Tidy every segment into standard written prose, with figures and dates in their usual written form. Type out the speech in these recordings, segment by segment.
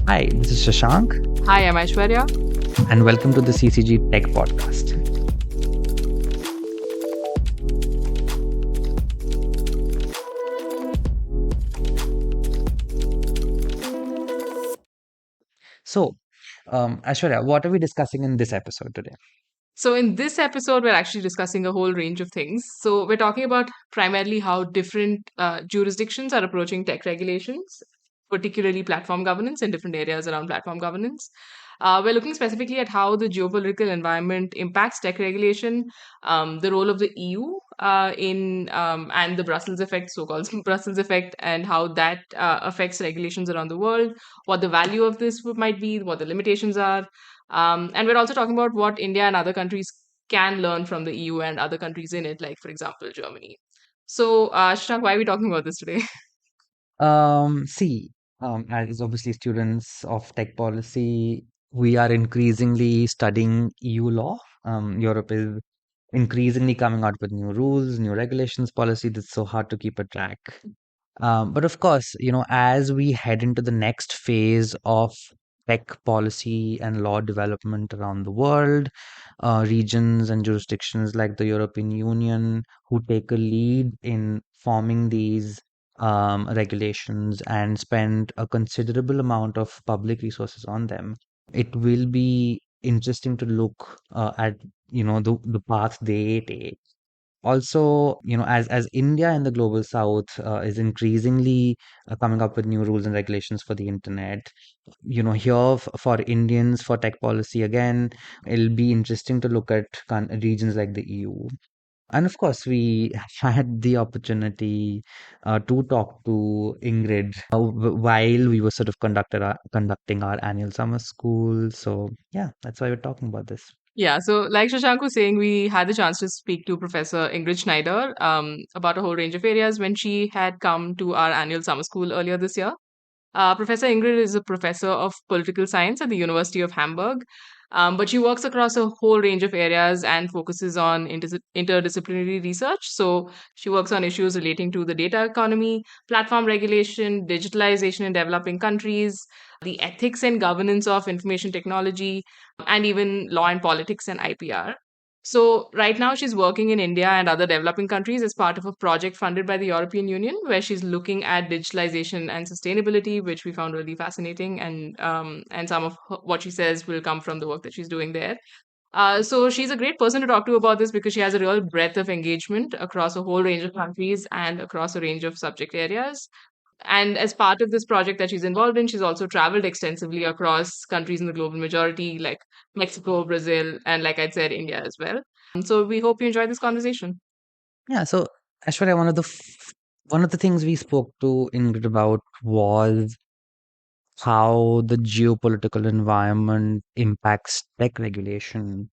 Hi, this is Shashank, Hi, I'm Aishwarya. and welcome to the CCG Tech Podcast. So, Aishwarya, what are we discussing in this episode today? So, in this episode, we're actually discussing a whole range of things. So, we're talking about primarily how different jurisdictions are approaching tech regulations, particularly platform governance in different areas around platform governance. We're looking specifically at how the geopolitical environment impacts tech regulation, the role of the EU and the Brussels effect, so-called Brussels effect, and how that affects regulations around the world. What the value of this might be, what the limitations are, and we're also talking about what India and other countries can learn from the EU and other countries in it, like, for example, Germany. So, Shashank, why are we talking about this today? See, as obviously students of tech policy, we are increasingly studying EU law. Europe is increasingly coming out with new rules, new regulations, policy that's so hard to keep a track. But of course, as we head into the next phase of tech policy and law development around the world, regions and jurisdictions like the European Union, who take a lead in forming these regulations and spend a considerable amount of public resources on them, it will be interesting to look at the path they take. Also, as India and the global south is increasingly coming up with new rules and regulations for the internet, here for Indians, for tech policy, again, it'll be interesting to look at regions like the EU. And of course, we had the opportunity to talk to Ingrid while we were sort of conducting our annual summer school. So yeah, that's why we're talking about this. Yeah, so like Shashank was saying, we had the chance to speak to Professor Ingrid Schneider about a whole range of areas when she had come to our annual summer school earlier this year. Professor Ingrid is a professor of political science at the University of Hamburg, but she works across a whole range of areas and focuses on interdisciplinary research. So she works on issues relating to the data economy, platform regulation, digitalization in developing countries, the ethics and governance of information technology, and even law and politics and IPR. So, right now, she's working in India and other developing countries as part of a project funded by the European Union, where she's looking at digitalization and sustainability, which we found really fascinating. And some of what she says will come from the work that she's doing there. So, she's a great person to talk to about this because she has a real breadth of engagement across a whole range of countries and across a range of subject areas. And as part of this project that she's involved in, she's also traveled extensively across countries in the global majority, like Mexico, Brazil, and like I'd said, India as well. So we hope you enjoy this conversation. Yeah, so Ashwarya, one of the things we spoke to Ingrid about was how the geopolitical environment impacts tech regulation.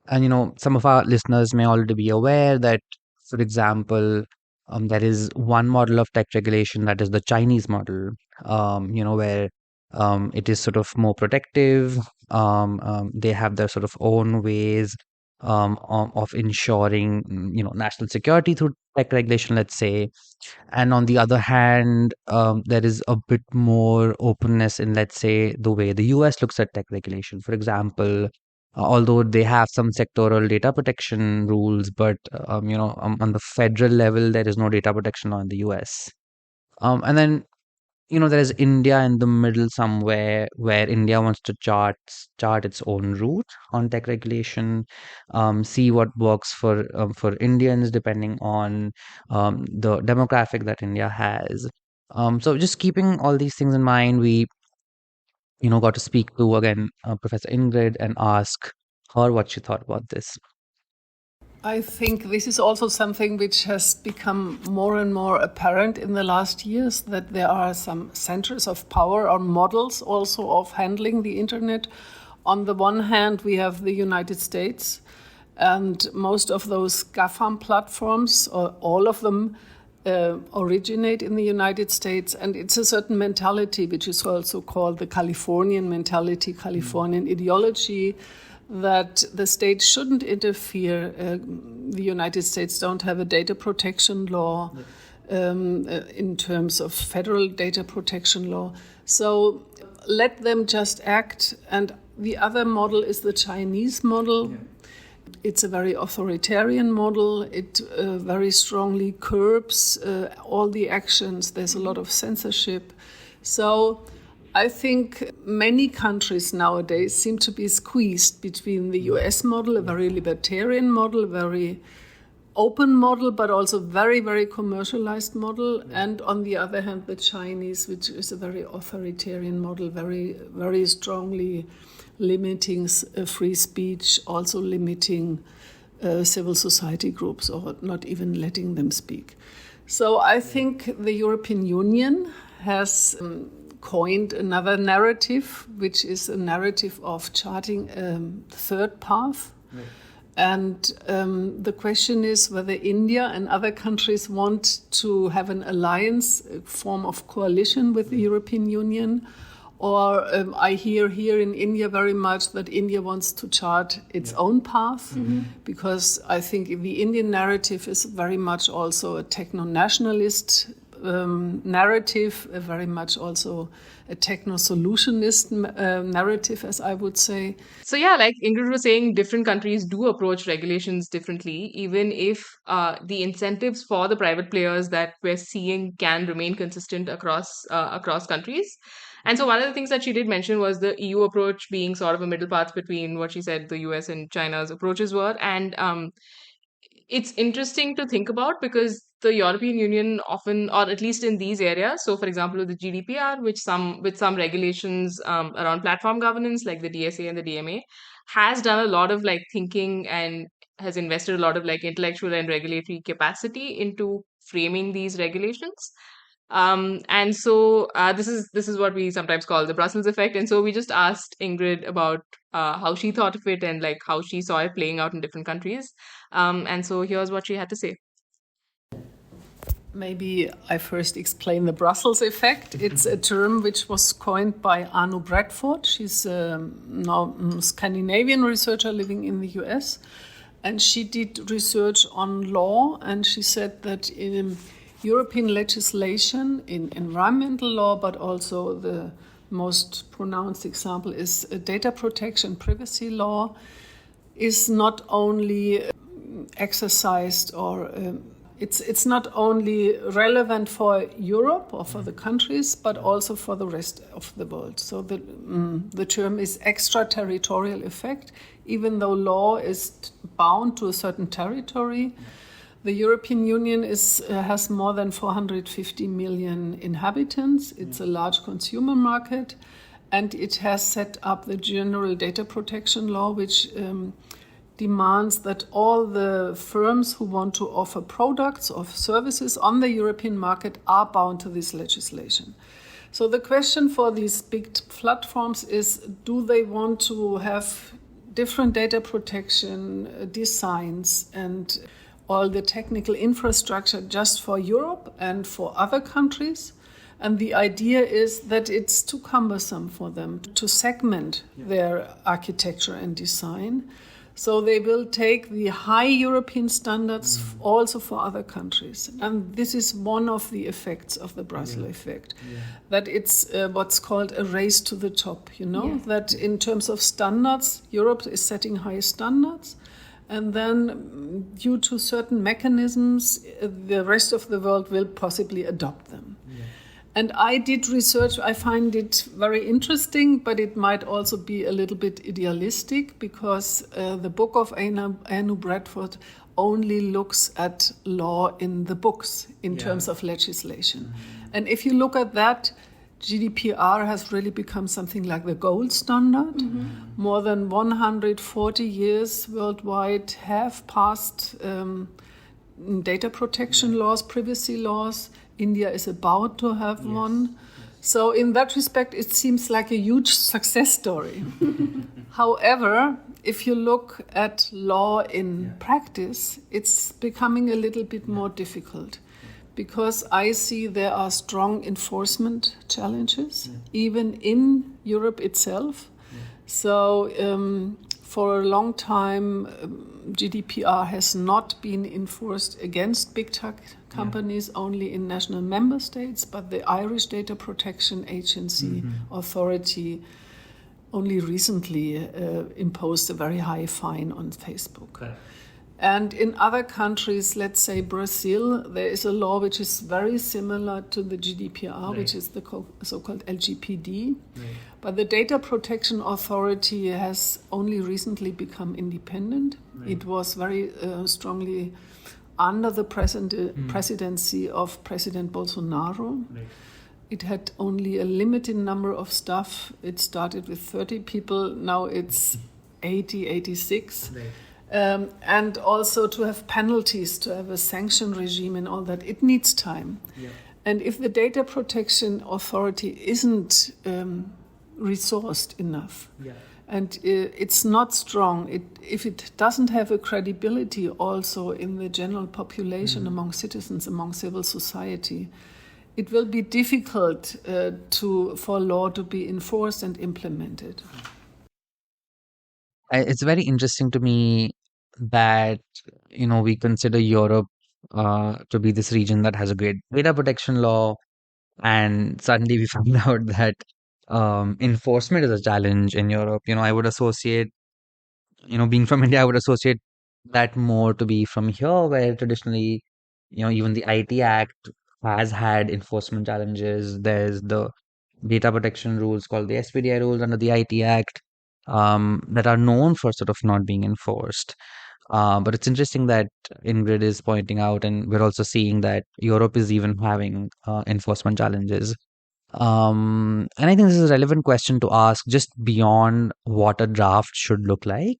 And some of our listeners may already be aware that, for example, there is one model of tech regulation, that is the Chinese model, where it is sort of more protective. They have their sort of own ways of ensuring, national security through tech regulation, let's say. And on the other hand, there is a bit more openness in, let's say, the way the US looks at tech regulation. For example, although they have some sectoral data protection rules, but on the federal level, there is no data protection law in the US. And then there is India in the middle somewhere, where India wants to chart its own route on tech regulation, see what works for Indians depending on the demographic that India has. So just keeping all these things in mind, we got to speak to again Professor Ingrid and ask her what she thought about this. I think this is also something which has become more and more apparent in the last years, that there are some centers of power or models also of handling the internet. On the one hand, we have the United States, and most of those GAFAM platforms, or all of them, originate in the United States, and it's a certain mentality which is also called the Californian mentality, Californian ideology, that the state shouldn't interfere. The United States don't have a data protection law in terms of federal data protection law. So let them just act. And the other model is the Chinese model. It's a very authoritarian model. It very strongly curbs all the actions. There's a lot of censorship. So I think many countries nowadays seem to be squeezed between the US model, a very libertarian model, very open model, but also very, very commercialized model. And on the other hand, the Chinese, which is a very authoritarian model, very, very strongly limiting free speech, also limiting civil society groups or not even letting them speak. So I think the European Union has coined another narrative, which is a narrative of charting a third path. Right. And the question is whether India and other countries want to have an alliance, a form of coalition with the European Union. Or I hear here in India very much that India wants to chart its own path, because I think the Indian narrative is very much also a techno-nationalist narrative, very much also a techno-solutionist narrative, as I would say. So yeah, like Ingrid was saying, different countries do approach regulations differently, even if the incentives for the private players that we're seeing can remain consistent across countries. And so one of the things that she did mention was the EU approach being sort of a middle path between what she said the US and China's approaches were. And it's interesting to think about because the European Union often, or at least in these areas, so for example, with the GDPR, with some regulations around platform governance, like the DSA and the DMA, has done a lot of like thinking and has invested a lot of like intellectual and regulatory capacity into framing these regulations. And so this is what we sometimes call the Brussels effect. And so we just asked Ingrid about how she thought of it and like how she saw it playing out in different countries. And so here's what she had to say. Maybe I first explain the Brussels effect. It's a term which was coined by Anu Bradford. She's now a Scandinavian researcher living in the US. And she did research on law, and she said that in European legislation, in environmental law, but also the most pronounced example is data protection, privacy law, is not only exercised or it's not only relevant for Europe or for the countries, but also for the rest of the world. So the term is extraterritorial effect. Even though law is bound to a certain territory, the European Union has more than 450 million inhabitants. It's a large consumer market, and it has set up the general data protection law, which demands that all the firms who want to offer products or services on the European market are bound to this legislation. So the question for these big platforms is, do they want to have different data protection designs and all the technical infrastructure just for Europe and for other countries? And the idea is that it's too cumbersome for them to segment their architecture and design. So they will take the high European standards also for other countries. And this is one of the effects of the Brussels effect, that it's what's called a race to the top, that in terms of standards, Europe is setting high standards. And then due to certain mechanisms, the rest of the world will possibly adopt them. And I did research. I find it very interesting, but it might also be a little bit idealistic because the book of Anu Bradford only looks at law in the books in terms of legislation. And if you look at that, GDPR has really become something like the gold standard. More than 140 years worldwide have passed data protection laws, privacy laws. India is about to have one. So in that respect, it seems like a huge success story. However, if you look at law in practice, it's becoming a little bit more difficult because I see there are strong enforcement challenges, even in Europe itself. So, For a long time, GDPR has not been enforced against big tech companies, only in national member states, but the Irish Data Protection Agency authority only recently imposed a very high fine on Facebook. Okay. And in other countries, let's say Brazil, there is a law which is very similar to the GDPR, which is the so-called LGPD. But the Data Protection Authority has only recently become independent. It was very strongly under the presidency of President Bolsonaro. It had only a limited number of staff. It started with 30 people. Now it's 80, 86. And also to have penalties, to have a sanction regime and all that, it needs time. And if the Data Protection Authority isn't resourced enough, and it's not strong, if it doesn't have a credibility also in the general population, among citizens, among civil society, it will be difficult for law to be enforced and implemented. It's very interesting to me that we consider Europe to be this region that has a great data protection law, and suddenly we find out that enforcement is a challenge in Europe. I would associate, being from India, I would associate that more to be from here, where traditionally, even the IT Act has had enforcement challenges. There's the data protection rules called the SPDI rules under the IT Act that are known for sort of not being enforced. But it's interesting that Ingrid is pointing out, and we're also seeing that Europe is even having enforcement challenges. And I think this is a relevant question to ask just beyond what a draft should look like.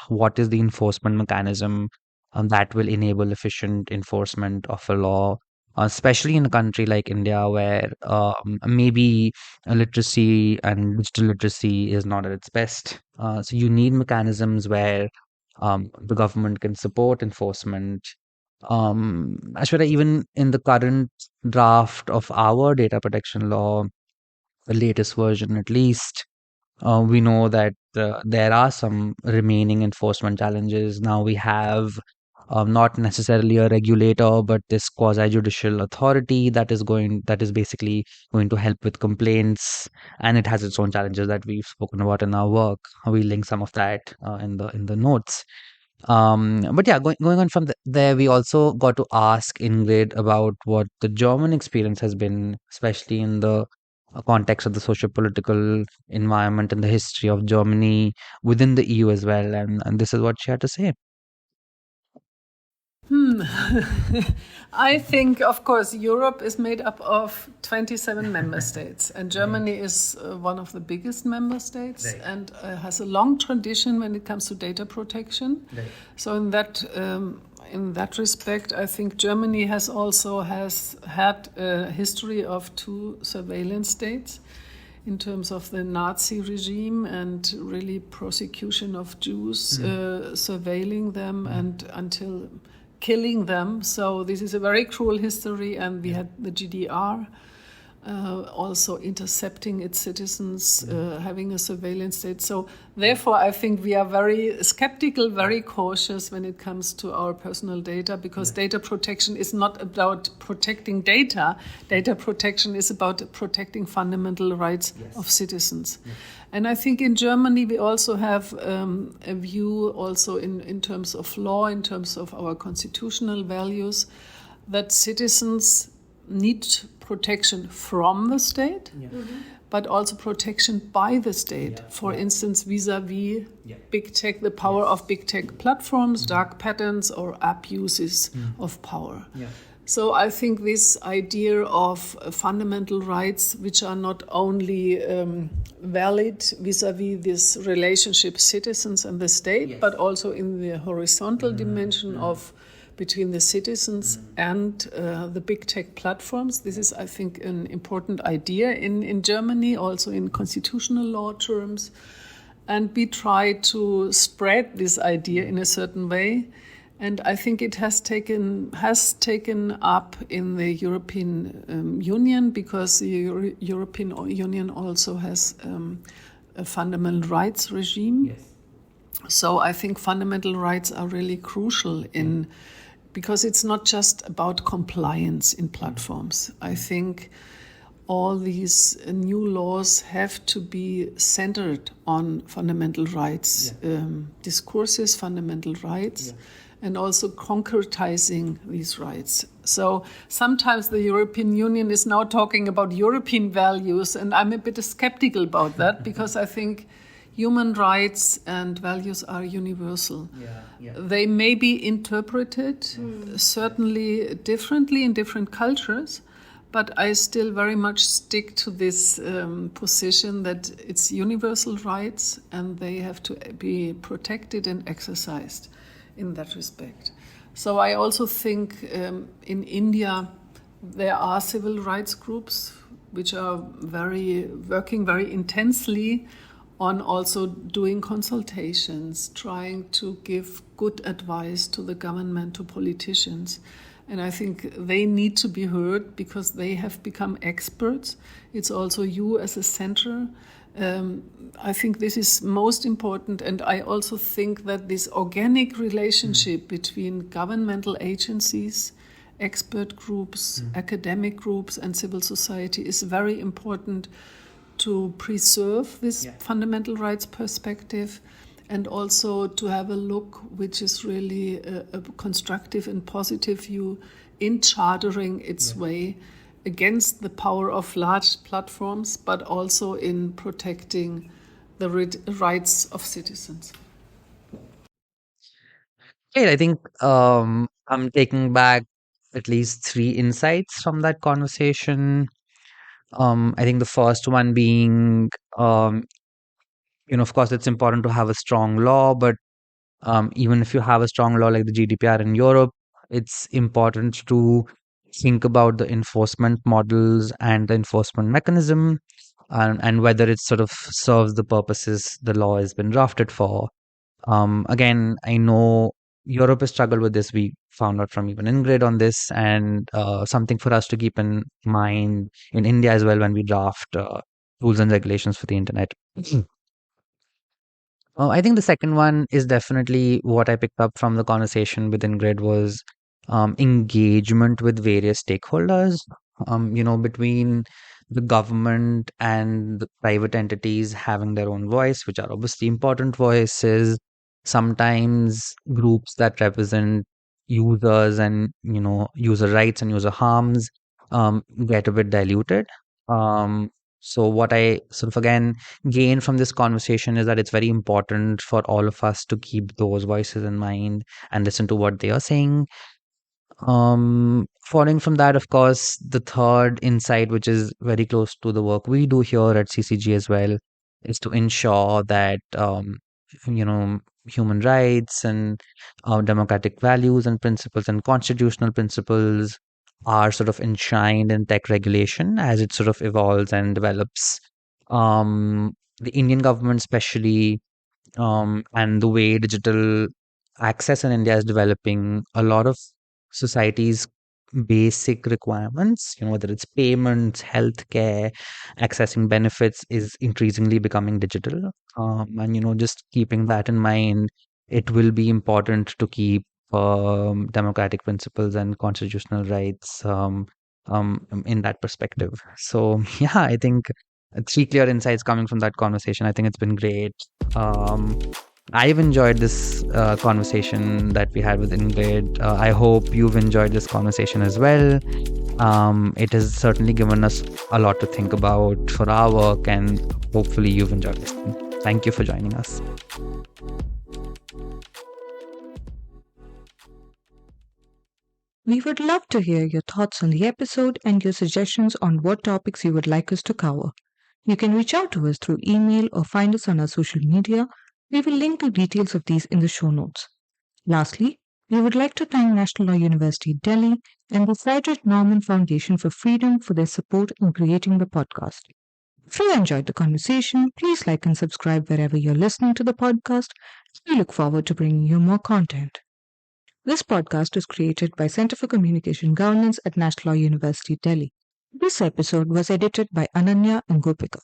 What is the enforcement mechanism that will enable efficient enforcement of a law, especially in a country like India, where maybe literacy and digital literacy is not at its best. So you need mechanisms where the government can support enforcement. Ashwara, even in the current draft of our data protection law, the latest version at least, we know that there are some remaining enforcement challenges. Now we have not necessarily a regulator, but this quasi-judicial authority that is basically going to help with complaints, and it has its own challenges that we've spoken about in our work. We link some of that in the notes. But yeah, going on from there, we also got to ask Ingrid about what the German experience has been, especially in the context of the socio-political environment and the history of Germany within the EU as well. And this is what she had to say. I think, of course, Europe is made up of 27 member states, and Germany is one of the biggest member states and has a long tradition when it comes to data protection. So in that respect, I think Germany has had a history of two surveillance states in terms of the Nazi regime and really prosecution of Jews, surveilling them and until killing them. So this is a very cruel history, and we had the GDR also intercepting its citizens, having a surveillance state. So therefore, I think we are very skeptical, very cautious when it comes to our personal data, because data protection is not about protecting data. Data protection is about protecting fundamental rights of citizens. And I think in Germany we also have a view also in terms of law, in terms of our constitutional values, that citizens need protection from the state, but also protection by the state. For instance, vis-a-vis big tech, the power of big tech platforms, dark patterns or abuses of power. So I think this idea of fundamental rights, which are not only valid vis-a-vis this relationship citizens and the state, but also in the horizontal dimension of between the citizens and the big tech platforms. This is, I think, an important idea in Germany, also in constitutional law terms. And we try to spread this idea in a certain way. And I think it has taken up in the European Union, because the European Union also has a fundamental rights regime. So I think fundamental rights are really crucial in, because it's not just about compliance in platforms. I think all these new laws have to be centered on fundamental rights, discourses, fundamental rights, and also concretizing these rights. So sometimes the European Union is now talking about European values, and I'm a bit skeptical about that because I think human rights and values are universal. They may be interpreted certainly differently in different cultures, but I still very much stick to this position that it's universal rights and they have to be protected and exercised in that respect. So I also think in India there are civil rights groups which are working very intensely on also doing consultations, trying to give good advice to the government, to politicians. And I think they need to be heard because they have become experts. It's also you as a center. I think this is most important. And I also think that this organic relationship between governmental agencies, expert groups, academic groups, and civil society is very important to preserve this fundamental rights perspective and also to have a look which is really a constructive and positive view in chartering its way against the power of large platforms, but also in protecting the rights of citizens. Great. I think I'm taking back at least three insights from that conversation. I think the first one being, of course, it's important to have a strong law, but even if you have a strong law like the GDPR in Europe, it's important to think about the enforcement models and the enforcement mechanism, and whether it sort of serves the purposes the law has been drafted for. Again, I know Europe has struggled with this. We found out from even Ingrid on this, and something for us to keep in mind in India as well when we draft rules and regulations for the internet. I think the second one is definitely what I picked up from the conversation with Ingrid was engagement with various stakeholders, between the government and the private entities having their own voice, which are obviously important voices. Sometimes groups that represent users and, user rights and user harms get a bit diluted. So what I sort of again gain from this conversation is that it's very important for all of us to keep those voices in mind and listen to what they are saying. Following from that, of course, the third insight, which is very close to the work we do here at CCG as well, is to ensure that you know human rights and democratic values and principles and constitutional principles are sort of enshrined in tech regulation as it sort of evolves and develops. The Indian government, especially, and the way digital access in India is developing, a lot of society's basic requirements, whether it's payments, healthcare, accessing benefits, is increasingly becoming digital. And, just keeping that in mind, it will be important to keep democratic principles and constitutional rights in that perspective. So, yeah, I think three clear insights coming from that conversation. I think it's been great. Um, I've enjoyed this conversation that we had with Ingrid. I hope you've enjoyed this conversation as well. It has certainly given us a lot to think about for our work, and hopefully you've enjoyed this. Thank you for joining us. We would love to hear your thoughts on the episode and your suggestions on what topics you would like us to cover. You can reach out to us through email or find us on our social media. We will link the details of these in the show notes. Lastly, we would like to thank National Law University Delhi and the Friedrich Naumann Foundation for Freedom for their support in creating the podcast. If you enjoyed the conversation, please like and subscribe wherever you're listening to the podcast. We look forward to bringing you more content. This podcast is created by Center for Communication Governance at National Law University Delhi. This episode was edited by Ananya and Gopika.